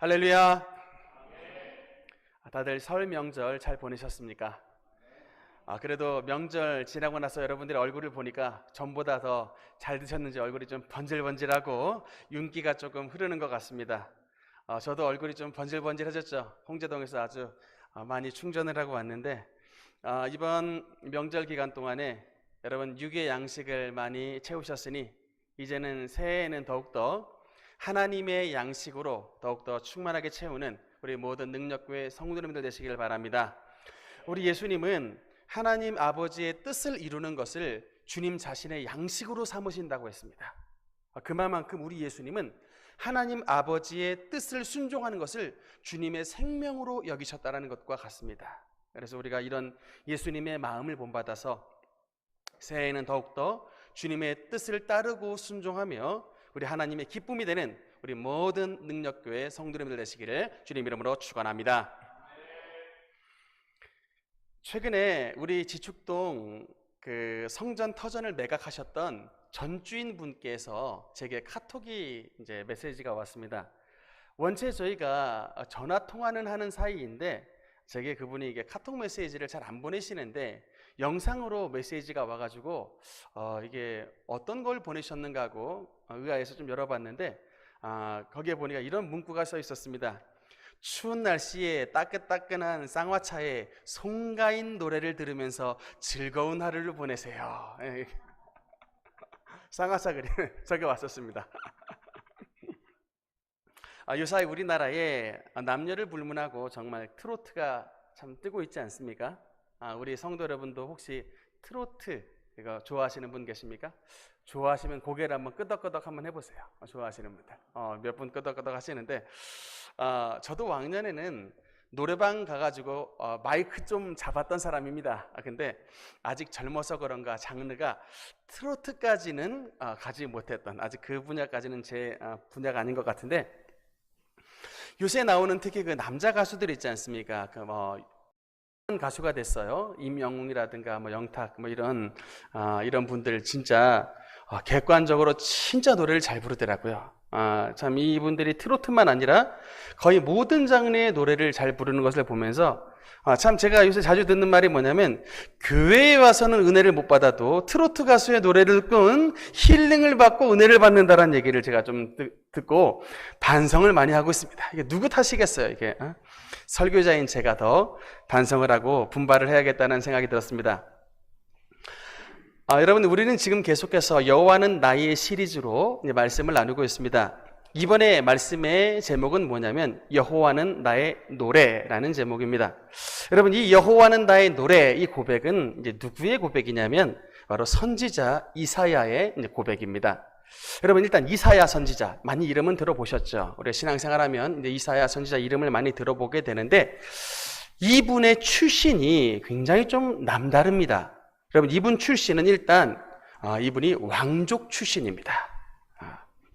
할렐루야. 다들 설 명절 잘 보내셨습니까? 그래도 명절 지나고 나서 여러분들의 얼굴을 보니까 전보다 더 잘 드셨는지 얼굴이 좀 번질번질하고 윤기가 조금 흐르는 것 같습니다. 저도 얼굴이 좀 번질번질해졌죠. 홍제동에서 아주 많이 충전을 하고 왔는데 이번 명절 기간 동안에 여러분 육의 양식을 많이 채우셨으니 이제는 새해에는 더욱더 하나님의 양식으로 더욱더 충만하게 채우는 우리 모든 능력교회 성도님들 되시길 바랍니다. 우리 예수님은 하나님 아버지의 뜻을 이루는 것을 주님 자신의 양식으로 삼으신다고 했습니다. 그만큼 우리 예수님은 하나님 아버지의 뜻을 순종하는 것을 주님의 생명으로 여기셨다는 것과 같습니다. 그래서 우리가 이런 예수님의 마음을 본받아서 새해에는 더욱더 주님의 뜻을 따르고 순종하며 우리 하나님의 기쁨이 되는 우리 모든 능력교회 성도님들 되시기를 주님 이름으로 축원합니다. 최근에 우리 지축동 그 성전 터전을 매각하셨던 전주인 분께서 제게 카톡이 이제 메시지가 왔습니다. 원체 저희가 전화 통화는 하는 사이인데 제게 그분이 이게 카톡 메시지를 잘 안 보내시는데 영상으로 메시지가 와가지고 이게 어떤 걸 보내셨는가 하고 의아해서 좀 열어봤는데 거기에 보니까 이런 문구가 써 있었습니다. 추운 날씨에 따끈따끈한 쌍화차에 송가인 노래를 들으면서 즐거운 하루를 보내세요. 쌍화차 그림 저게 왔었습니다. 요사이 우리나라에 남녀를 불문하고 정말 트로트가 참 뜨고 있지 않습니까? 우리 성도 여러분도 혹시 트로트 이거 좋아하시는 분 계십니까? 좋아하시면 고개를 한번 끄덕끄덕 한번 해보세요. 좋아하시는 분들 몇 분 끄덕끄덕 하시는데 저도 왕년에는 노래방 가가지고 마이크 좀 잡았던 사람입니다. 근데 아직 젊어서 그런가 장르가 트로트까지는 가지 못했던 아직 그 분야까지는 제 분야가 아닌 것 같은데 요새 나오는 특히 그 남자 가수들 있지 않습니까? 가수가 됐어요. 임영웅이라든가 영탁 이런 분들 진짜 객관적으로 진짜 노래를 잘 부르더라고요. 참 이분들이 트로트만 아니라 거의 모든 장르의 노래를 잘 부르는 것을 보면서 참 제가 요새 자주 듣는 말이 뭐냐면 교회에 와서는 은혜를 못 받아도 트로트 가수의 노래를 듣고는 힐링을 받고 은혜를 받는다라는 얘기를 제가 좀 듣고 반성을 많이 하고 있습니다. 이게 누구 탓이겠어요? 이게 설교자인 제가 더 반성을 하고 분발을 해야겠다는 생각이 들었습니다. 여러분 우리는 지금 계속해서 여호와는 나의 시리즈로 말씀을 나누고 있습니다. 이번에 말씀의 제목은 뭐냐면 여호와는 나의 노래라는 제목입니다. 여러분 이 여호와는 나의 노래 이 고백은 이제 누구의 고백이냐면 바로 선지자 이사야의 고백입니다. 여러분 일단 이사야 선지자 많이 이름은 들어보셨죠? 우리 신앙생활하면 이제 이사야 선지자 이름을 많이 들어보게 되는데 이분의 출신이 굉장히 좀 남다릅니다. 여러분 이분 출신은 일단 이분이 왕족 출신입니다.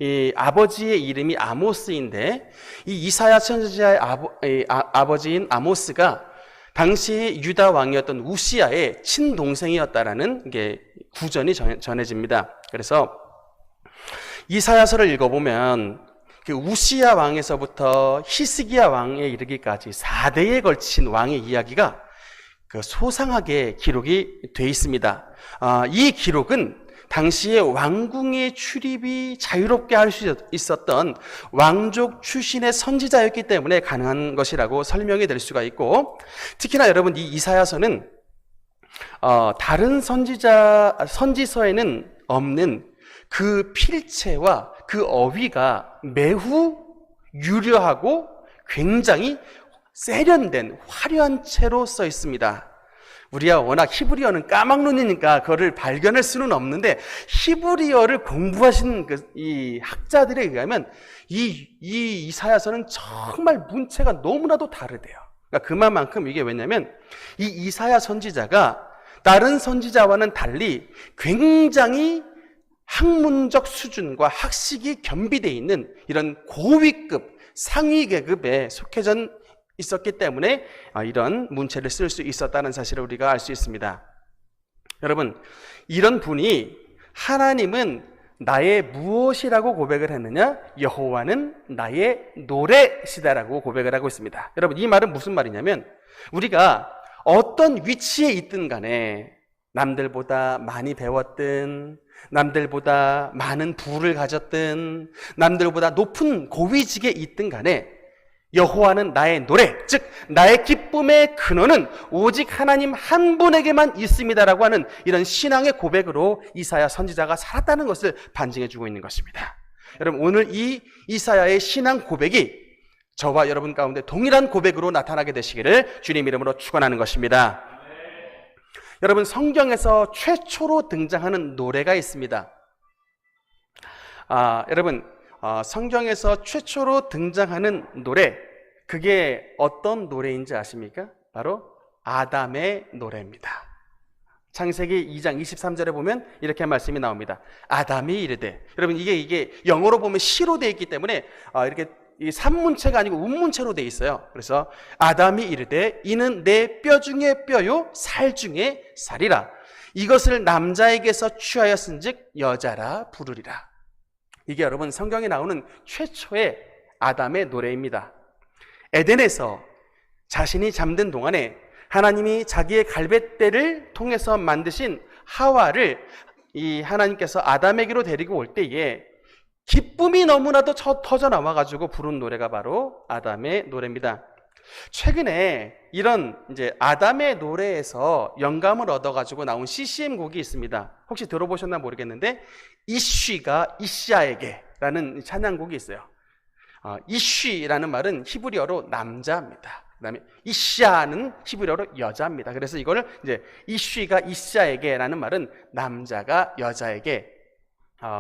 이 아버지의 이름이 아모스인데 이 이사야 선지자의 아버지인 아모스가 당시 유다 왕이었던 우시야의 친동생이었다라는 게 구전이 전해집니다. 그래서 이사야서를 읽어보면 그 우시야 왕에서부터 히스기야 왕에 이르기까지 4대에 걸친 왕의 이야기가 소상하게 기록이 되어 있습니다. 이 기록은 당시에 왕궁의 출입이 자유롭게 할 수 있었던 왕족 출신의 선지자였기 때문에 가능한 것이라고 설명이 될 수가 있고 특히나 여러분 이 이사야서는 다른 선지서에는 없는 그 필체와 그 어휘가 매우 유려하고 굉장히 세련된 화려한 채로 써 있습니다. 우리가 워낙 히브리어는 까막눈이니까 그거를 발견할 수는 없는데 히브리어를 공부하신 이 학자들에 의하면 이 이사야서는 정말 문체가 너무나도 다르대요. 그러니까 그만큼 이게 왜냐면 이 이사야 선지자가 다른 선지자와는 달리 굉장히 학문적 수준과 학식이 겸비되어 있는 이런 고위급 상위 계급에 속해져 있었기 때문에 이런 문체를 쓸 수 있었다는 사실을 우리가 알 수 있습니다. 여러분 이런 분이 하나님은 나의 무엇이라고 고백을 했느냐? 여호와는 나의 노래시다라고 고백을 하고 있습니다. 여러분, 이 말은 무슨 말이냐면 우리가 어떤 위치에 있든 간에 남들보다 많이 배웠든 남들보다 많은 부를 가졌든 남들보다 높은 고위직에 있든 간에 여호와는 나의 노래, 즉 나의 기쁨의 근원은 오직 하나님 한 분에게만 있습니다라고 하는 이런 신앙의 고백으로 이사야 선지자가 살았다는 것을 반증해 주고 있는 것입니다. 여러분, 오늘 이 이사야의 신앙 고백이 저와 여러분 가운데 동일한 고백으로 나타나게 되시기를 주님 이름으로 축원하는 것입니다. 여러분, 성경에서 최초로 등장하는 노래가 있습니다. 여러분, 성경에서 최초로 등장하는 노래, 그게 어떤 노래인지 아십니까? 바로 아담의 노래입니다. 창세기 2장 23절에 보면 이렇게 말씀이 나옵니다. 아담이 이르되, 여러분 이게 영어로 보면 시로 되어 있기 때문에 이렇게 이 산문체가 아니고 운문체로 되어 있어요. 그래서 아담이 이르되 이는 내 뼈 중에 뼈요 살 중에 살이라. 이것을 남자에게서 취하였은즉 여자라 부르리라. 이게 여러분 성경에 나오는 최초의 아담의 노래입니다. 에덴에서 자신이 잠든 동안에 하나님이 자기의 갈빗대를 통해서 만드신 하와를 이 하나님께서 아담에게로 데리고 올 때에 기쁨이 너무나도 터져 나와가지고 부른 노래가 바로 아담의 노래입니다. 최근에 이런 이제 아담의 노래에서 영감을 얻어가지고 나온 CCM 곡이 있습니다. 혹시 들어보셨나 모르겠는데 이쉬가 이샤에게라는 찬양곡이 있어요. 이쉬라는 말은 히브리어로 남자입니다. 그 다음에 이샤는 히브리어로 여자입니다. 그래서 이거를 이제 이쉬가 이샤에게라는 말은 남자가 여자에게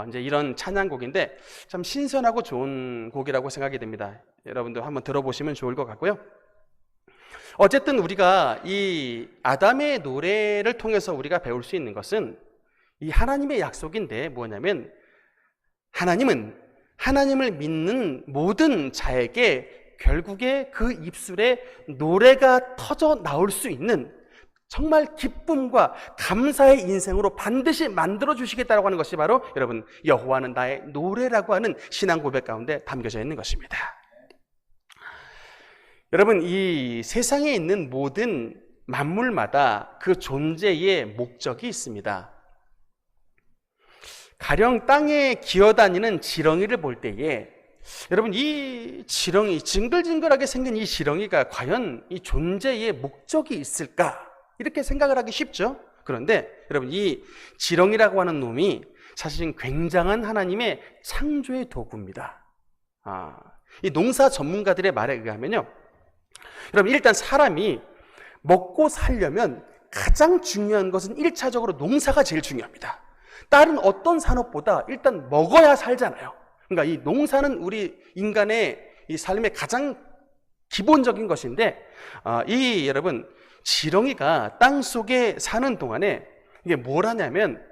이제 이런 찬양곡인데 참 신선하고 좋은 곡이라고 생각이 됩니다. 여러분도 한번 들어보시면 좋을 것 같고요. 어쨌든 우리가 이 아담의 노래를 통해서 우리가 배울 수 있는 것은 이 하나님의 약속인데 뭐냐면 하나님은 하나님을 믿는 모든 자에게 결국에 그 입술에 노래가 터져 나올 수 있는 정말 기쁨과 감사의 인생으로 반드시 만들어 주시겠다고 하는 것이 바로 여러분 여호와는 나의 노래라고 하는 신앙 고백 가운데 담겨져 있는 것입니다. 여러분, 이 세상에 있는 모든 만물마다 그 존재의 목적이 있습니다. 가령 땅에 기어다니는 지렁이를 볼 때에 여러분 이 지렁이, 징글징글하게 생긴 이 지렁이가 과연 이 존재의 목적이 있을까? 이렇게 생각을 하기 쉽죠. 그런데 여러분 이 지렁이라고 하는 놈이 사실은 굉장한 하나님의 창조의 도구입니다. 이 농사 전문가들의 말에 의하면요, 여러분 일단 사람이 먹고 살려면 가장 중요한 것은 1차적으로 농사가 제일 중요합니다. 다른 어떤 산업보다 일단 먹어야 살잖아요. 그러니까 이 농사는 우리 인간의 이 삶의 가장 기본적인 것인데 여러분 지렁이가 땅 속에 사는 동안에 이게 뭘 하냐면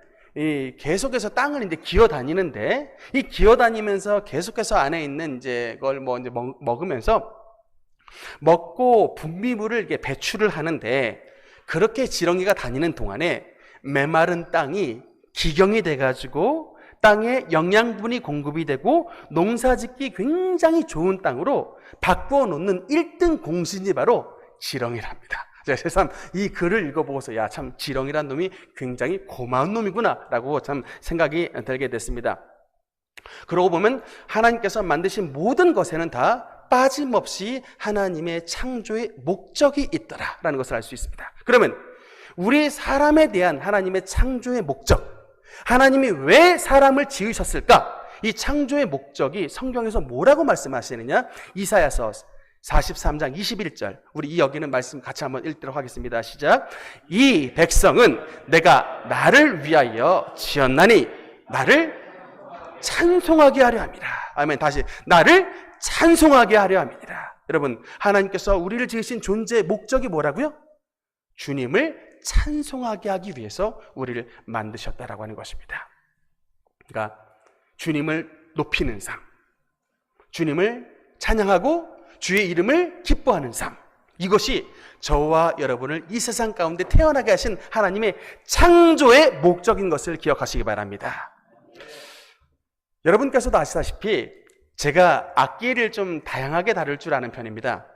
계속해서 땅을 이제 기어 다니는데 이 기어 다니면서 계속해서 안에 있는 이제 그걸 이제 먹으면서 먹고 분비물을 이렇게 배출을 하는데 그렇게 지렁이가 다니는 동안에 메마른 땅이 기경이 돼가지고 땅에 영양분이 공급이 되고 농사짓기 굉장히 좋은 땅으로 바꾸어 놓는 1등 공신이 바로 지렁이랍니다. 제가 새삼 이 글을 읽어보고서 야, 참 지렁이란 놈이 굉장히 고마운 놈이구나 라고 참 생각이 들게 됐습니다. 그러고 보면 하나님께서 만드신 모든 것에는 다 빠짐없이 하나님의 창조의 목적이 있더라라는 것을 알 수 있습니다. 그러면 우리 사람에 대한 하나님의 창조의 목적, 하나님이 왜 사람을 지으셨을까? 이 창조의 목적이 성경에서 뭐라고 말씀하시느냐? 이사야서 43장 21절, 우리 이 여기는 말씀 같이 한번 읽도록 하겠습니다. 시작. 이 백성은 내가 나를 위하여 지었나니 나를 찬송하게 하려 함이라. 아멘. 다시, 나를 찬송하게 하려 함이라. 여러분, 하나님께서 우리를 지으신 존재의 목적이 뭐라고요? 주님을 찬송하게 하기 위해서 우리를 만드셨다라고 하는 것입니다. 그러니까 주님을 높이는 삶, 주님을 찬양하고 주의 이름을 기뻐하는 삶, 이것이 저와 여러분을 이 세상 가운데 태어나게 하신 하나님의 창조의 목적인 것을 기억하시기 바랍니다. 여러분께서도 아시다시피 제가 악기를 좀 다양하게 다룰 줄 아는 편입니다.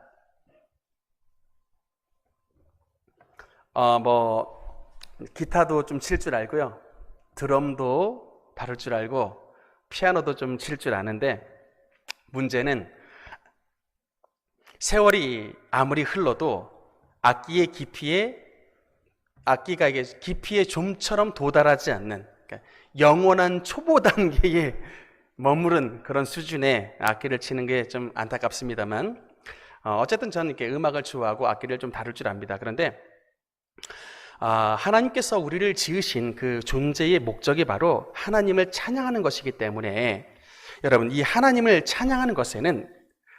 기타도 좀 칠 줄 알고요. 드럼도 다룰 줄 알고 피아노도 좀 칠 줄 아는데, 문제는 세월이 아무리 흘러도 악기가 이게 깊이에 좀처럼 도달하지 않는, 그러니까 영원한 초보 단계에 머무른 그런 수준의 악기를 치는 게 좀 안타깝습니다만, 어쨌든 저는 이렇게 음악을 좋아하고 악기를 좀 다룰 줄 압니다. 그런데 하나님께서 우리를 지으신 그 존재의 목적이 바로 하나님을 찬양하는 것이기 때문에, 여러분, 이 하나님을 찬양하는 것에는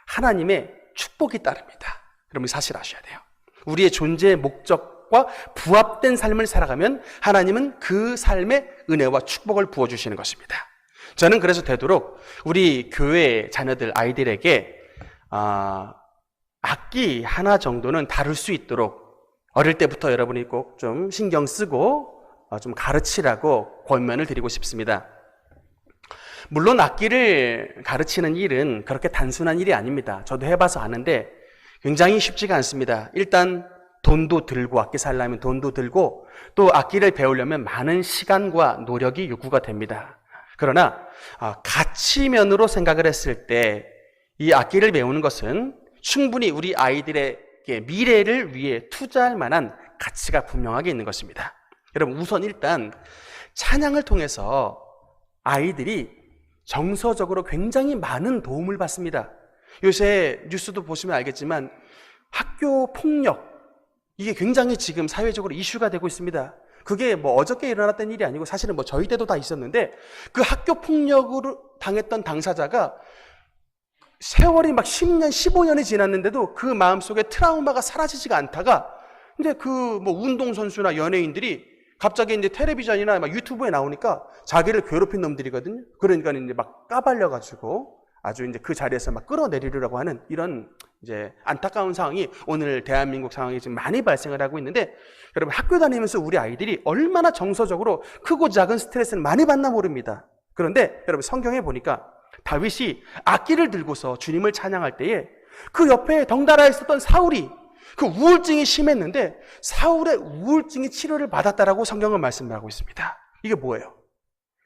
하나님의 축복이 따릅니다. 여러분 사실 아셔야 돼요. 우리의 존재의 목적과 부합된 삶을 살아가면 하나님은 그 삶에 은혜와 축복을 부어주시는 것입니다. 저는 그래서 되도록 우리 교회 자녀들, 아이들에게 악기 하나 정도는 다룰 수 있도록 어릴 때부터 여러분이 꼭 좀 신경 쓰고 좀 가르치라고 권면을 드리고 싶습니다. 물론 악기를 가르치는 일은 그렇게 단순한 일이 아닙니다. 저도 해봐서 아는데 굉장히 쉽지가 않습니다. 일단 돈도 들고, 악기 살려면 돈도 들고, 또 악기를 배우려면 많은 시간과 노력이 요구가 됩니다. 그러나 가치면으로 생각을 했을 때 이 악기를 배우는 것은 충분히 우리 아이들의 미래를 위해 투자할 만한 가치가 분명하게 있는 것입니다. 여러분, 우선 일단 찬양을 통해서 아이들이 정서적으로 굉장히 많은 도움을 받습니다. 요새 뉴스도 보시면 알겠지만 학교 폭력, 이게 굉장히 지금 사회적으로 이슈가 되고 있습니다. 그게 어저께 일어났던 일이 아니고 사실은 저희 때도 다 있었는데, 그 학교 폭력으로 당했던 당사자가 세월이 10년, 15년이 지났는데도 그 마음속에 트라우마가 사라지지가 않다가, 이제 운동선수나 연예인들이 갑자기 이제 텔레비전이나 유튜브에 나오니까 자기를 괴롭힌 놈들이거든요. 그러니까 이제 까발려가지고 아주 이제 그 자리에서 끌어내리려고 하는 이런 이제 안타까운 상황이 오늘 대한민국 상황이 지금 많이 발생을 하고 있는데, 여러분 학교 다니면서 우리 아이들이 얼마나 정서적으로 크고 작은 스트레스를 많이 받나 모릅니다. 그런데 여러분 성경에 보니까 다윗이 악기를 들고서 주님을 찬양할 때에 그 옆에 덩달아 있었던 사울이 그 우울증이 심했는데 사울의 우울증이 치료를 받았다라고 성경은 말씀하고 있습니다. 이게 뭐예요?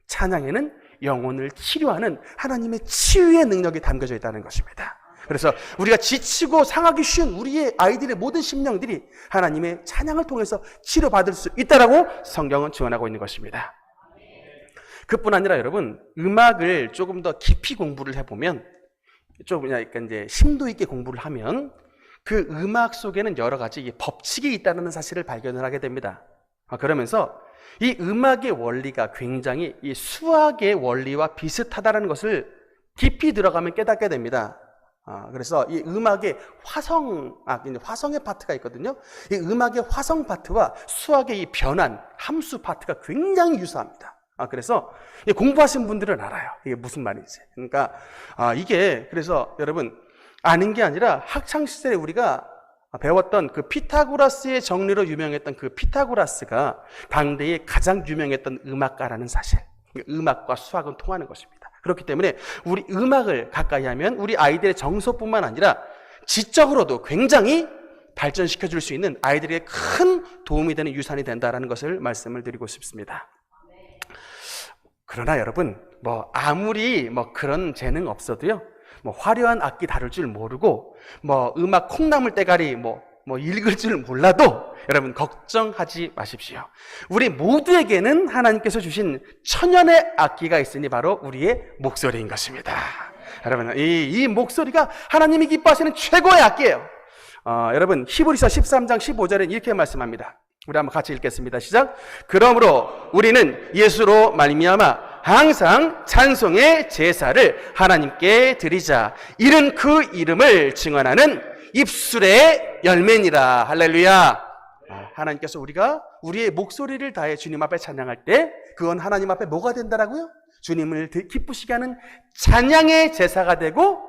찬양에는 영혼을 치료하는 하나님의 치유의 능력이 담겨져 있다는 것입니다. 그래서 우리가 지치고 상하기 쉬운 우리의 아이들의 모든 심령들이 하나님의 찬양을 통해서 치료받을 수 있다라고 성경은 증언하고 있는 것입니다. 그뿐 아니라 여러분, 음악을 조금 더 깊이 공부를 해보면, 좀 약간 이제 심도 있게 공부를 하면 그 음악 속에는 여러 가지 법칙이 있다는 사실을 발견을 하게 됩니다. 그러면서 이 음악의 원리가 굉장히 이 수학의 원리와 비슷하다는 것을 깊이 들어가면 깨닫게 됩니다. 그래서 이 음악의 화성의 파트가 있거든요. 이 음악의 화성 파트와 수학의 이 변환, 함수 파트가 굉장히 유사합니다. 그래서 공부하신 분들은 알아요. 이게 무슨 말인지. 그러니까 이게 그래서 여러분 아는 게 아니라 학창 시절에 우리가 배웠던 그 피타고라스의 정리로 유명했던 그 피타고라스가 당대에 가장 유명했던 음악가라는 사실. 음악과 수학은 통하는 것입니다. 그렇기 때문에 우리 음악을 가까이 하면 우리 아이들의 정서뿐만 아니라 지적으로도 굉장히 발전시켜 줄 수 있는 아이들에게 큰 도움이 되는 유산이 된다는 것을 말씀을 드리고 싶습니다. 그러나 여러분, 아무리 그런 재능 없어도요, 화려한 악기 다룰 줄 모르고, 음악 콩나물 대가리 읽을 줄 몰라도 여러분 걱정하지 마십시오. 우리 모두에게는 하나님께서 주신 천연의 악기가 있으니 바로 우리의 목소리인 것입니다. 여러분, 이 목소리가 하나님이 기뻐하시는 최고의 악기예요. 여러분, 히브리서 13장 15절에 이렇게 말씀합니다. 우리 한번 같이 읽겠습니다. 시작. 그러므로 우리는 예수로 말미암아 항상 찬송의 제사를 하나님께 드리자. 이는 그 이름을 증언하는 입술의 열매니라. 할렐루야. 하나님께서 우리가 우리의 목소리를 다해 주님 앞에 찬양할 때 그건 하나님 앞에 뭐가 된다라고요? 주님을 기쁘시게 하는 찬양의 제사가 되고,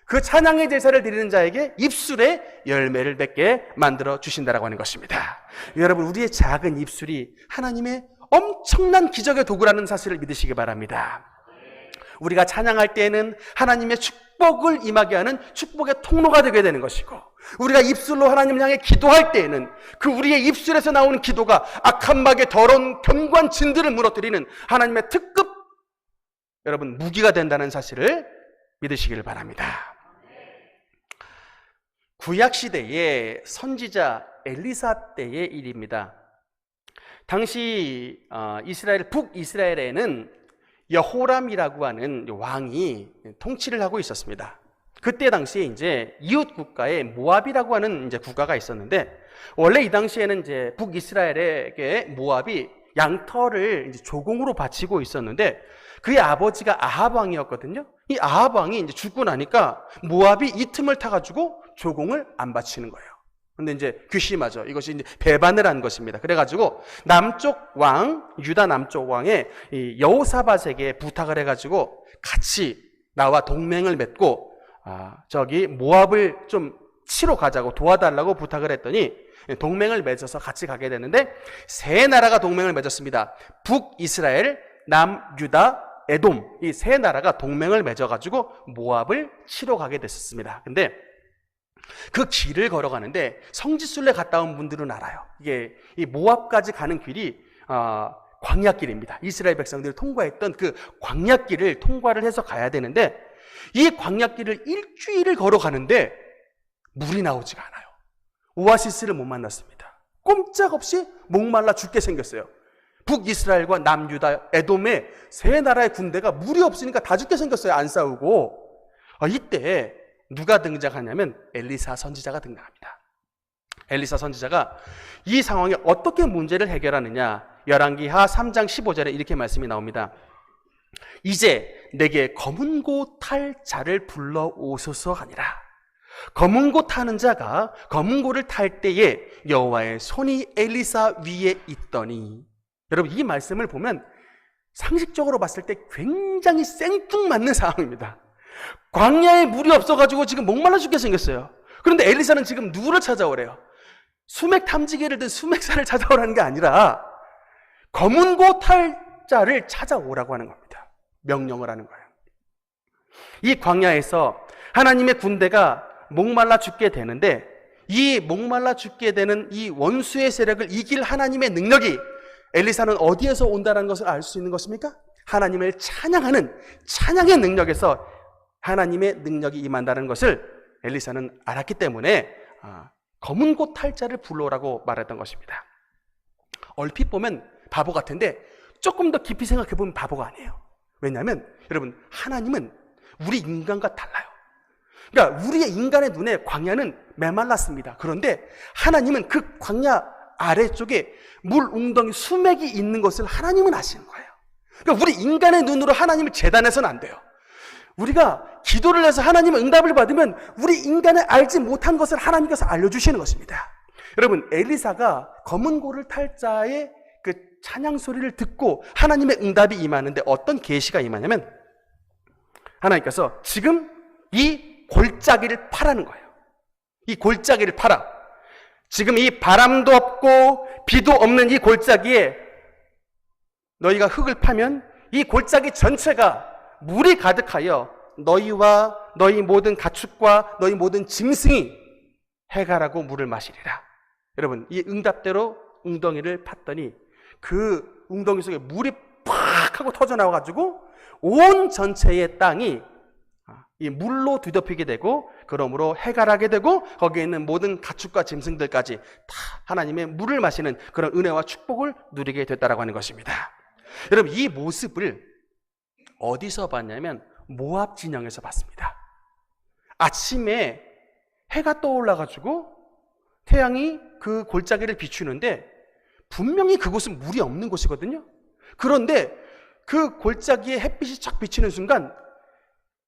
그 찬양의 제사를 드리는 자에게 입술의 열매를 맺게 만들어 주신다라고 하는 것입니다. 여러분, 우리의 작은 입술이 하나님의 엄청난 기적의 도구라는 사실을 믿으시기 바랍니다. 우리가 찬양할 때에는 하나님의 축복을 임하게 하는 축복의 통로가 되게 되는 것이고, 우리가 입술로 하나님을 향해 기도할 때에는 그 우리의 입술에서 나오는 기도가 악한 막의 더러운 견고한 진들을 무너뜨리는 하나님의 특급 여러분 무기가 된다는 사실을 믿으시기를 바랍니다. 구약시대의 선지자 엘리사 때의 일입니다. 당시 북이스라엘에는 여호람이라고 하는 왕이 통치를 하고 있었습니다. 그때 당시에 이제 이웃 국가에 모압이라고 하는 이제 국가가 있었는데, 원래 이 당시에는 이제 북이스라엘에게 모압이 양털을 이제 조공으로 바치고 있었는데, 그의 아버지가 아합 왕이었거든요. 이 아합 왕이 이제 죽고 나니까 모압이 이 틈을 타가지고 조공을 안 바치는 거예요. 근데 이제 괘씸하죠. 이것이 이제 배반을 한 것입니다. 그래가지고 남쪽 왕, 유다 남쪽 왕의 이 여호사밧에게 부탁을 해가지고 같이 나와 동맹을 맺고 저기 모압을 좀 치러 가자고 도와달라고 부탁을 했더니 동맹을 맺어서 같이 가게 되는데, 세 나라가 동맹을 맺었습니다. 북이스라엘, 남유다, 에돔, 이 세 나라가 동맹을 맺어가지고 모압을 치러 가게 됐었습니다. 근데 그 길을 걸어가는데 성지순례 갔다 온 분들은 알아요. 이게 이 모압까지 가는 길이 광야길입니다. 이스라엘 백성들이 통과했던 그 광야길을 통과를 해서 가야 되는데, 이 광야길을 일주일을 걸어가는데 물이 나오지가 않아요. 오아시스를 못 만났습니다. 꼼짝없이 목말라 죽게 생겼어요. 북이스라엘과 남유다, 에돔의 세 나라의 군대가 물이 없으니까 다 죽게 생겼어요. 안 싸우고. 이때 누가 등장하냐면 엘리사 선지자가 등장합니다. 엘리사 선지자가 이 상황에 어떻게 문제를 해결하느냐, 열왕기하 3장 15절에 이렇게 말씀이 나옵니다. 이제 내게 검은고 탈 자를 불러오소서 하니라. 검은고 타는 자가 검은고를 탈 때에 여호와의 손이 엘리사 위에 있더니, 여러분 이 말씀을 보면 상식적으로 봤을 때 굉장히 생뚱맞는 상황입니다. 광야에 물이 없어가지고 지금 목말라 죽게 생겼어요. 그런데 엘리사는 지금 누구를 찾아오래요? 수맥 탐지기를 든 수맥사를 찾아오라는 게 아니라 검은고 탈자를 찾아오라고 하는 겁니다. 명령을 하는 거예요. 이 광야에서 하나님의 군대가 목말라 죽게 되는데, 이 목말라 죽게 되는 이 원수의 세력을 이길 하나님의 능력이 엘리사는 어디에서 온다는 것을 알 수 있는 것입니까? 하나님을 찬양하는 찬양의 능력에서 하나님의 능력이 임한다는 것을 엘리사는 알았기 때문에 검은고 탈자를 불러오라고 말했던 것입니다. 얼핏 보면 바보 같은데 조금 더 깊이 생각해 보면 바보가 아니에요. 왜냐하면 여러분, 하나님은 우리 인간과 달라요. 그러니까 우리의 인간의 눈에 광야는 메말랐습니다. 그런데 하나님은 그 광야 아래쪽에 물 웅덩이 수맥이 있는 것을 하나님은 아시는 거예요. 그러니까 우리 인간의 눈으로 하나님을 재단해서는 안 돼요. 우리가 기도를 해서 하나님의 응답을 받으면 우리 인간의 알지 못한 것을 하나님께서 알려주시는 것입니다. 여러분, 엘리사가 검은고를 탈 자의 그 찬양 소리를 듣고 하나님의 응답이 임하는데 어떤 계시가 임하냐면, 하나님께서 지금 이 골짜기를 파라는 거예요. 이 골짜기를 파라. 지금 이 바람도 없고 비도 없는 이 골짜기에 너희가 흙을 파면 이 골짜기 전체가 물이 가득하여 너희와 너희 모든 가축과 너희 모든 짐승이 해가라고 물을 마시리라. 여러분, 이 응답대로 웅덩이를 팠더니 그 웅덩이 속에 물이 팍 하고 터져 나와가지고 온 전체의 땅이 이 물로 뒤덮이게 되고, 그러므로 해갈하게 되고 거기에 있는 모든 가축과 짐승들까지 다 하나님의 물을 마시는 그런 은혜와 축복을 누리게 됐다라고 하는 것입니다. 여러분, 이 모습을 어디서 봤냐면 모압 진영에서 봤습니다. 아침에 해가 떠올라가지고 태양이 그 골짜기를 비추는데 분명히 그곳은 물이 없는 곳이거든요. 그런데 그 골짜기에 햇빛이 쫙 비치는 순간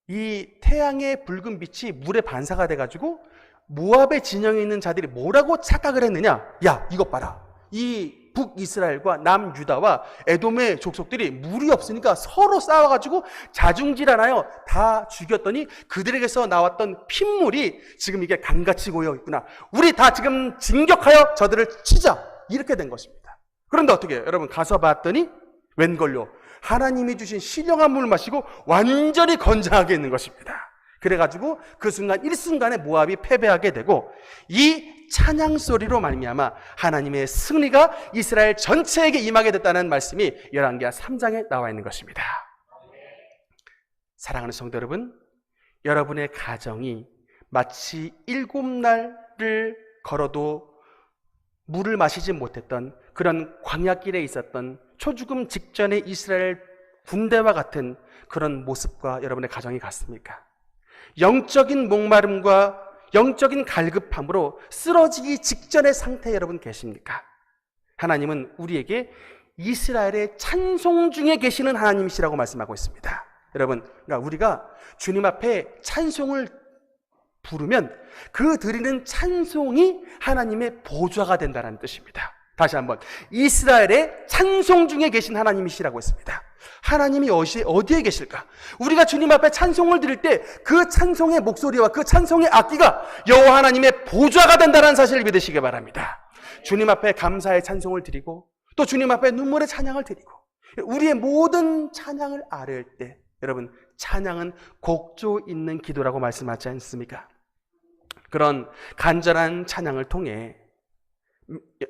이 태양의 붉은 빛이 물에 반사가 돼가지고 모압의 진영에 있는 자들이 뭐라고 착각을 했느냐? 야, 이것 봐라. 이 북이스라엘과 남유다와 에돔의 족속들이 물이 없으니까 서로 싸워가지고 자중질하나요? 다 죽였더니 그들에게서 나왔던 핏물이 지금 이게 강같이 고여 있구나. 우리 다 지금 진격하여 저들을 치자. 이렇게 된 것입니다. 그런데 어떻게 해요? 여러분, 가서 봤더니 웬걸요? 하나님이 주신 신령한 물을 마시고 완전히 건장하게 있는 것입니다. 그래가지고 그 순간 일순간에 모압이 패배하게 되고 이 찬양 소리로 말미암아 하나님의 승리가 이스라엘 전체에게 임하게 됐다는 말씀이 열왕기하 3장에 나와 있는 것입니다. 사랑하는 성도 여러분, 여러분의 가정이 마치 7날을 걸어도 물을 마시지 못했던 그런 광야길에 있었던 초죽음 직전의 이스라엘 군대와 같은 그런 모습과 여러분의 가정이 같습니까? 영적인 목마름과 영적인 갈급함으로 쓰러지기 직전의 상태에 여러분 계십니까? 하나님은 우리에게 이스라엘의 찬송 중에 계시는 하나님이시라고 말씀하고 있습니다. 여러분, 그러니까 우리가 주님 앞에 찬송을 부르면 그 드리는 찬송이 하나님의 보좌가 된다는 뜻입니다. 다시 한번, 이스라엘의 찬송 중에 계신 하나님이시라고 했습니다. 하나님이 어디에 계실까? 우리가 주님 앞에 찬송을 드릴 때 그 찬송의 목소리와 그 찬송의 악기가 여호와 하나님의 보좌가 된다는 사실을 믿으시기 바랍니다. 주님 앞에 감사의 찬송을 드리고 또 주님 앞에 눈물의 찬양을 드리고 우리의 모든 찬양을 아뢰을 때 여러분, 찬양은 곡조 있는 기도라고 말씀하지 않습니까? 그런 간절한 찬양을 통해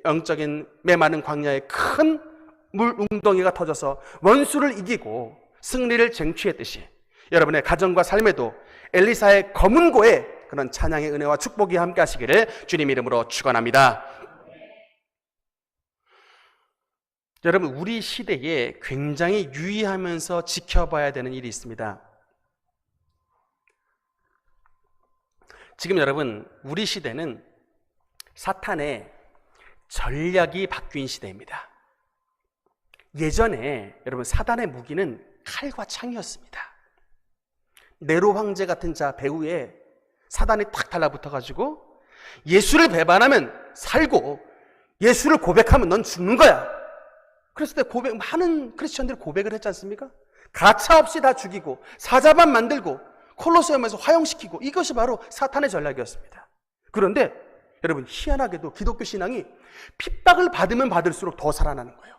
영적인 메마른 광야에 큰 물 웅덩이가 터져서 원수를 이기고 승리를 쟁취했듯이 여러분의 가정과 삶에도 엘리사의 검은고에 그런 찬양의 은혜와 축복이 함께 하시기를 주님 이름으로 축원합니다. 여러분, 우리 시대에 굉장히 유의하면서 지켜봐야 되는 일이 있습니다. 지금 여러분, 우리 시대는 사탄의 전략이 바뀐 시대입니다. 예전에 여러분, 사단의 무기는 칼과 창이었습니다. 네로 황제 같은 배후에 사단이 탁 달라붙어가지고 예수를 배반하면 살고 예수를 고백하면 넌 죽는 거야. 그랬을 때 많은 크리스천들이 고백을 했지 않습니까? 가차 없이 다 죽이고 사자반 만들고 콜로세움에서 화형시키고, 이것이 바로 사탄의 전략이었습니다. 그런데 여러분, 희한하게도 기독교 신앙이 핍박을 받으면 받을수록 더 살아나는 거예요.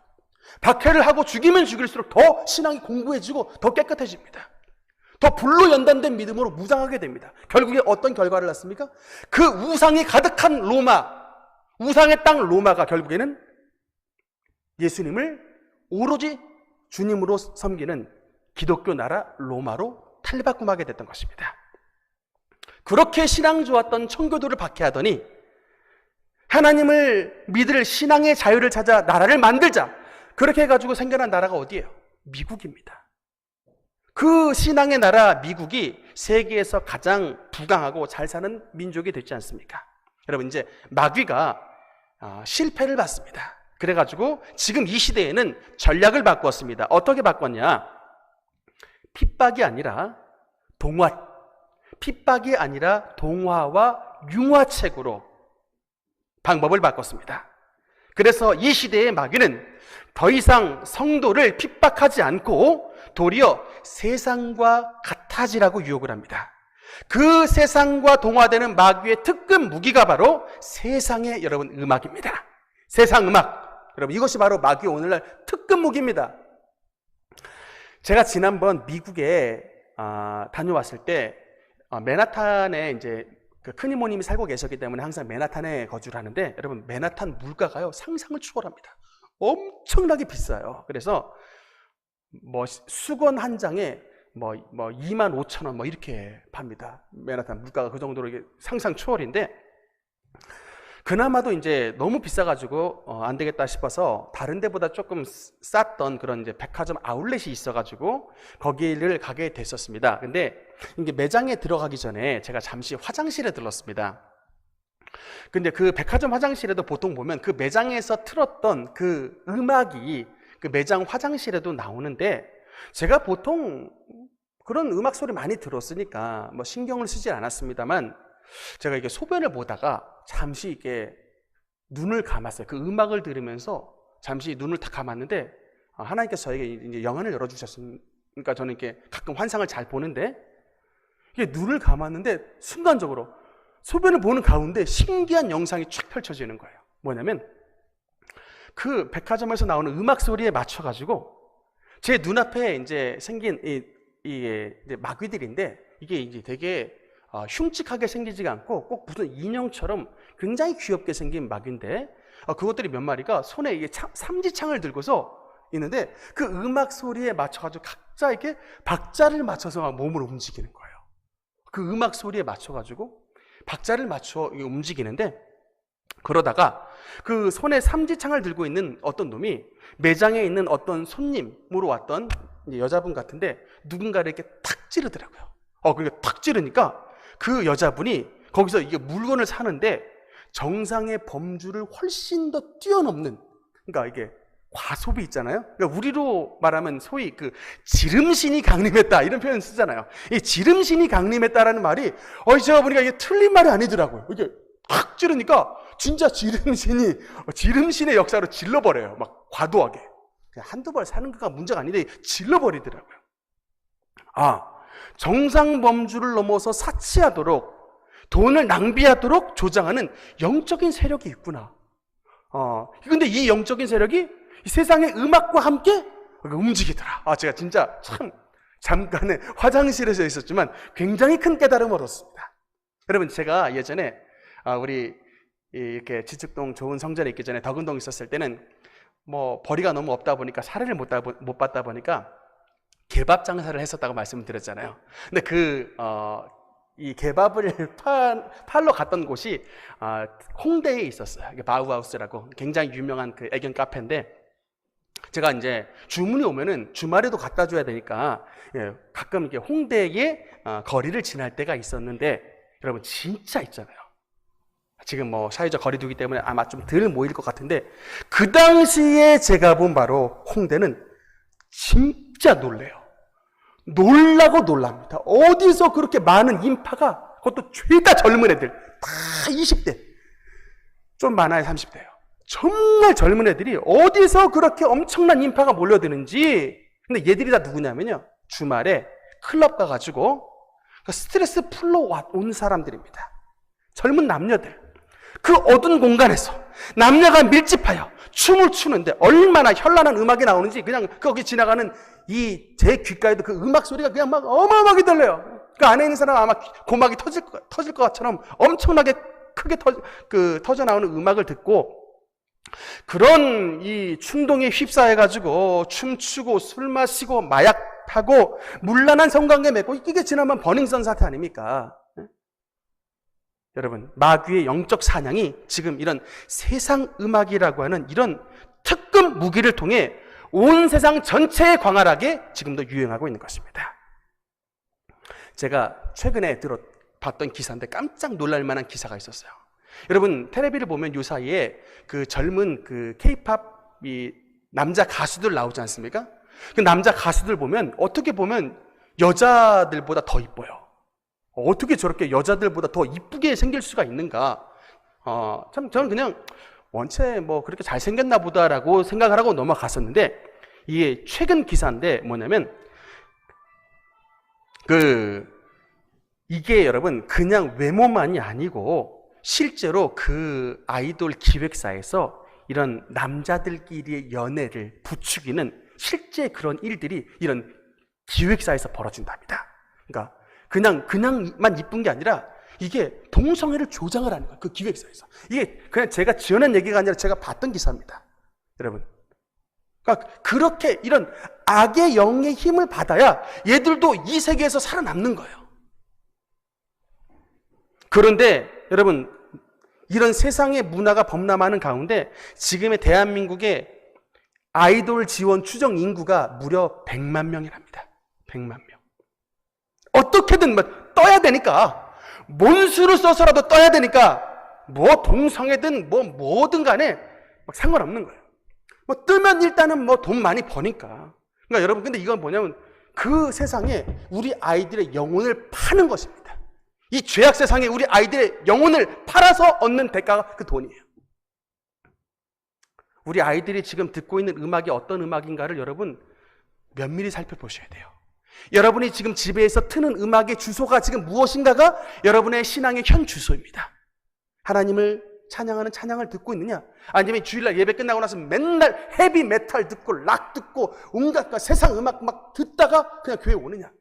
박해를 하고 죽이면 죽일수록 더 신앙이 공부해지고 더 깨끗해집니다. 더 불로 연단된 믿음으로 무장하게 됩니다. 결국에 어떤 결과를 낳습니까? 그 우상이 가득한 로마, 우상의 땅 로마가 결국에는 예수님을 오로지 주님으로 섬기는 기독교 나라 로마로 탈바꿈하게 됐던 것입니다. 그렇게 신앙 좋았던 청교도를 박해하더니 하나님을 믿을 신앙의 자유를 찾아 나라를 만들자, 그렇게 해가지고 생겨난 나라가 어디예요? 미국입니다. 그 신앙의 나라 미국이 세계에서 가장 부강하고 잘 사는 민족이 됐지 않습니까? 여러분, 이제 마귀가 실패를 봤습니다. 그래가지고 지금 이 시대에는 전략을 바꾸었습니다. 어떻게 바꿨냐? 핍박이 아니라 핍박이 아니라 동화와 융화책으로 방법을 바꿨습니다. 그래서 이 시대의 마귀는 더 이상 성도를 핍박하지 않고 도리어 세상과 같아지라고 유혹을 합니다. 그 세상과 동화되는 마귀의 특급 무기가 바로 세상의 여러분 음악입니다. 세상 음악. 여러분, 이것이 바로 마귀의 오늘날 특급 무기입니다. 제가 지난번 미국에 다녀왔을 때 맨하탄에 이제 그 큰 이모님이 살고 계셨기 때문에 항상 맨하탄에 거주를 하는데, 여러분, 맨하탄 물가가요 상상을 초월합니다. 엄청나게 비싸요. 그래서 수건 한 장에 25,000원 이렇게 팝니다. 맨하탄 물가가 그 정도로 이게 상상 초월인데, 그나마도 이제 너무 비싸가지고 안 되겠다 싶어서 다른 데보다 조금 쌌던 그런 이제 백화점 아울렛이 있어가지고 거기를 가게 됐었습니다. 근데 이게 매장에 들어가기 전에 제가 잠시 화장실에 들렀습니다. 근데 그 백화점 화장실에도 보통 보면 그 매장에서 틀었던 그 음악이 그 매장 화장실에도 나오는데, 제가 보통 그런 음악 소리 많이 들었으니까 신경을 쓰지 않았습니다만, 제가 이게 소변을 보다가 잠시 이게 눈을 감았어요. 그 음악을 들으면서 잠시 눈을 딱 감았는데, 하나님께서 저에게 이제 영안을 열어주셨으니까 저는 이렇게 가끔 환상을 잘 보는데, 이게 눈을 감았는데 순간적으로 소변을 보는 가운데 신기한 영상이 쫙 펼쳐지는 거예요. 뭐냐면 그 백화점에서 나오는 음악 소리에 맞춰가지고 제 눈앞에 이제 생긴 이게 이제 마귀들인데 이게 이제 되게 흉측하게 생기지가 않고 꼭 무슨 인형처럼 굉장히 귀엽게 생긴 마귀인데 그것들이 몇 마리가 손에 이게 삼지창을 들고서 있는데 그 음악 소리에 맞춰가지고 각자 이렇게 박자를 맞춰서 막 몸을 움직이는 거예요. 그 음악 소리에 맞춰가지고 박자를 맞춰 움직이는데 그러다가 그 손에 삼지창을 들고 있는 어떤 놈이 매장에 있는 어떤 손님으로 왔던 여자분 같은데 누군가를 이렇게 탁 찌르더라고요. 그러니까 탁 찌르니까 그 여자분이 거기서 이게 물건을 사는데 정상의 범주를 훨씬 더 뛰어넘는, 그러니까 이게 과소비 있잖아요. 그러니까 우리로 말하면 소위 그 지름신이 강림했다 이런 표현 쓰잖아요. 이 지름신이 강림했다라는 말이 제가 보니까 이게 틀린 말이 아니더라고요. 이게 탁 찌르니까 진짜 지름신의 역사로 질러버려요. 막 과도하게. 그냥 한두 번 사는 거가 문제가 아닌데 질러버리더라고요. 정상 범주를 넘어서 사치하도록 돈을 낭비하도록 조장하는 영적인 세력이 있구나. 근데 이 영적인 세력이 이 세상의 음악과 함께 움직이더라. 제가 진짜 참 잠깐의 화장실에서 있었지만 굉장히 큰 깨달음을 얻었습니다. 여러분, 제가 예전에 우리 이렇게 지축동 좋은 성전에 있기 전에 덕은동 있었을 때는 뭐 벌이가 너무 없다 보니까 사례를 못 받다 보니까 개밥 장사를 했었다고 말씀을 드렸잖아요. 근데 이 개밥을 팔러 갔던 곳이 홍대에 있었어요. 바우하우스라고 굉장히 유명한 그 애견 카페인데 제가 이제 주문이 오면은 주말에도 갖다 줘야 되니까 가끔 이렇게 홍대에 거리를 지날 때가 있었는데 여러분 진짜 있잖아요. 지금 뭐 사회적 거리두기 때문에 아마 좀 덜 모일 것 같은데 그 당시에 제가 본 바로 홍대는 진짜 놀래요. 놀라고 놀랍니다. 어디서 그렇게 많은 인파가, 그것도 죄다 젊은 애들, 다 20대, 좀 많아야 30대예요. 정말 젊은 애들이 어디서 그렇게 엄청난 인파가 몰려드는지. 근데 얘들이 다 누구냐면요, 주말에 클럽 가가지고 스트레스 풀러 온 사람들입니다. 젊은 남녀들. 그 어두운 공간에서 남녀가 밀집하여 춤을 추는데 얼마나 현란한 음악이 나오는지 그냥 거기 지나가는 제 귓가에도 그 음악 소리가 그냥 막 어마어마하게 들려요. 그 안에 있는 사람 아마 고막이 터질 것처럼 엄청나게 크게 터져 나오는 음악을 듣고 그런 이 충동에 휩싸여가지고 춤추고 술 마시고 마약하고 문란한 성관계 맺고 이게 지나면 버닝썬 사태 아닙니까? 여러분, 마귀의 영적 사냥이 지금 이런 세상 음악이라고 하는 이런 특급 무기를 통해 온 세상 전체에 광활하게 지금도 유행하고 있는 것입니다. 제가 최근에 봤던 기사인데 깜짝 놀랄 만한 기사가 있었어요. 여러분, 텔레비를 보면 요 사이에 그 젊은 그 K-팝 남자 가수들 나오지 않습니까? 그 남자 가수들 보면 어떻게 보면 여자들보다 더 이뻐요. 어떻게 저렇게 여자들보다 더 이쁘게 생길 수가 있는가? 참 저는 그냥 원체 뭐 그렇게 잘생겼나 보다라고 생각을 하고 넘어갔었는데 이게 최근 기사인데 뭐냐면 이게 여러분 그냥 외모만이 아니고 실제로 그 아이돌 기획사에서 이런 남자들끼리의 연애를 부추기는 실제 그런 일들이 이런 기획사에서 벌어진답니다. 그러니까 그냥만 이쁜 게 아니라 이게 동성애를 조장을 하는 거예요. 그 기획사에서. 이게 그냥 제가 지어낸 얘기가 아니라 제가 봤던 기사입니다. 여러분. 그러니까 그렇게 이런 악의 영의 힘을 받아야 얘들도 이 세계에서 살아남는 거예요. 그런데 여러분, 이런 세상의 문화가 범람하는 가운데 지금의 대한민국의 아이돌 지원 추정 인구가 무려 100만 명이랍니다. 100만 명. 어떻게든 떠야 되니까, 뭔 수를 써서라도 떠야 되니까 뭐 동성애든 뭐든 간에 상관없는 거예요. 뜨면 일단은 돈 많이 버니까. 그러니까 여러분, 근데 이건 뭐냐면 그 세상에 우리 아이들의 영혼을 파는 것입니다. 이 죄악 세상에 우리 아이들의 영혼을 팔아서 얻는 대가가 그 돈이에요. 우리 아이들이 지금 듣고 있는 음악이 어떤 음악인가를 여러분 면밀히 살펴보셔야 돼요. 여러분이 지금 집에서 트는 음악의 주소가 지금 무엇인가가 여러분의 신앙의 현 주소입니다. 하나님을 찬양하는 찬양을 듣고 있느냐? 아니면 주일날 예배 끝나고 나서 맨날 헤비 메탈 듣고 락 듣고 온갖 세상 음악 막 듣다가 그냥 교회 오느냐?